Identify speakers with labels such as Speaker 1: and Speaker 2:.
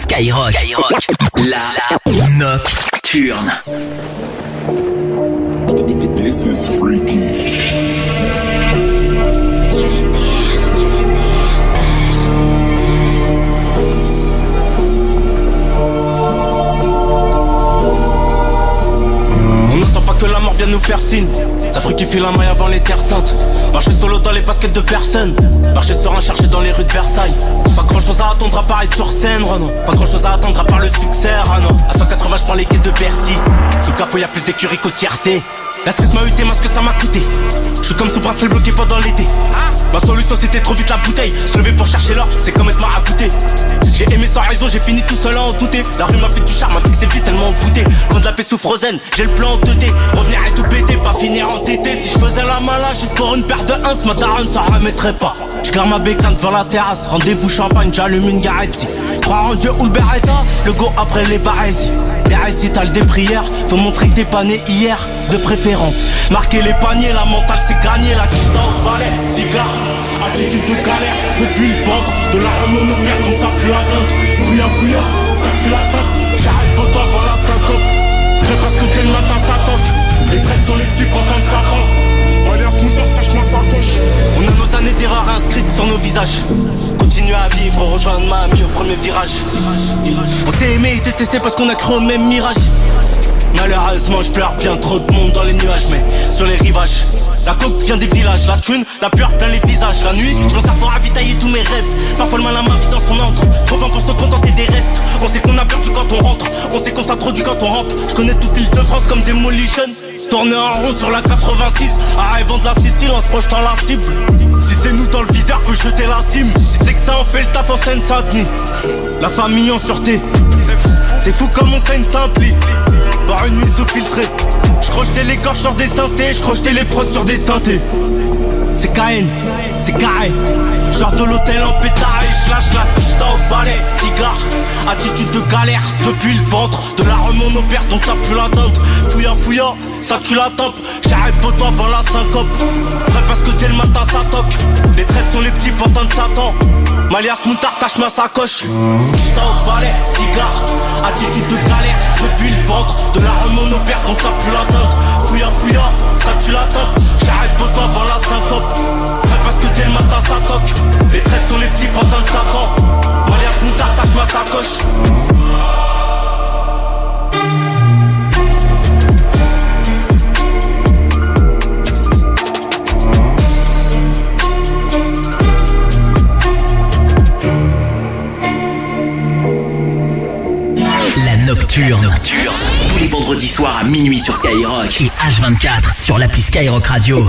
Speaker 1: Skyrock. La Nocturne.
Speaker 2: This is freaky.
Speaker 3: On n'entend pas que la mort vient nous faire signe. Ça fructifie la maille avant les terres saintes. Marcher solo dans les baskets de personne. Marcher serein chercher dans les rues de Versailles. Pas grand chose à attendre à part être sur scène, non. Pas grand chose à attendre à part le succès, non. À 180 je prends les quais de Bercy. Sous le capot y'a plus d'écuries qu'au tiercé. La street m'a huté, moi ce que ça m'a coûté. Je suis comme sous bracelet bloqué pendant l'été. Ma solution c'était trop vite la bouteille. Se lever pour chercher l'or, c'est comme être marabouté. J'ai aimé sans raison, j'ai fini tout seul à en douter. La rue m'a fait du charme avec ses vies, elle m'a envoûté. Loin de la paix sous Frozen, j'ai le plan en 2D. Revenir et tout péter, pas finir en tété. Si je faisais la malade juste pour une paire de 1, ma daronne ça remettrait pas. Je garde ma bécane devant la terrasse. Rendez-vous champagne, j'allume une garette. Croire en Dieu ou le Beretta, le go après les barésies. Des récitals, des prières, faut montrer que t'es pas né hier, de préférence. Marquer les paniers, la mentale c'est gagné. La quitte au valet, cigare, attitude de galère. Depuis le ventre, de la remone au merde, on sait plus atteindre. Fouilla, ça tu l'attends. J'arrête pour toi, voilà 50. Prêt parce que dès le matin ça toque. Les traites sont les petits pantins de Satan. Alias Mouton, tâche-moi sa coche. On a nos années d'erreurs inscrites sur nos visages. Continue à vivre, rejoindre ma amie au premier virage. On s'est aimé et détesté parce qu'on a cru au même mirage. Malheureusement je pleure bien trop de monde dans les nuages. Mais sur les rivages, la coke vient des villages. La thune, la peur plein les visages. La nuit, je m'en sers pour ravitailler tous mes rêves. Parfois le malin m'invite dans son antre. Trop vain pour se contenter des restes. On sait qu'on a perdu quand on rentre. On sait qu'on s'introduit quand on rampe. Je connais toute l'île de France comme Demolition. Tourner en rond sur la 86. Arrivant de la Sicile en se projetant la cible. Si c'est nous dans le viseur, faut jeter la cime. Si c'est que ça, on fait le taf en Seine-Saint-Denis. La famille en sûreté. C'est fou comme on sait une simple. Par une mise au filtré. J'crochetais les corps sur des synthés. J'crochetais les prods sur des synthés. C'est KN, c'est carré. Genre de l'hôtel en pétard et j'lâche la piste au valet. Cigare, attitude de galère. Depuis le ventre, de la remone au père donc ça pue la teinte. Fouilla, ça tue la tempe. J'arrête pour toi avant la syncope. Prêt parce que dès le matin ça toque. Les traites sont les petits pantins de Satan. Malias Moutard tâche ma sacoche. J't'en au valet, cigare, attitude de galère. Depuis le ventre, de la remone au père donc ça pue la teinte. Fouilla, ça tue la tempe. J'arrête pour toi avant la syncope. Prêt parce que dès le matin ça toque. Les traites sont les petits pantins de Satan. Malias Moutard tâche ma sacoche.
Speaker 1: Nocturne. Tous les vendredis soirs à minuit sur Skyrock et H24 sur l'appli Skyrock Radio.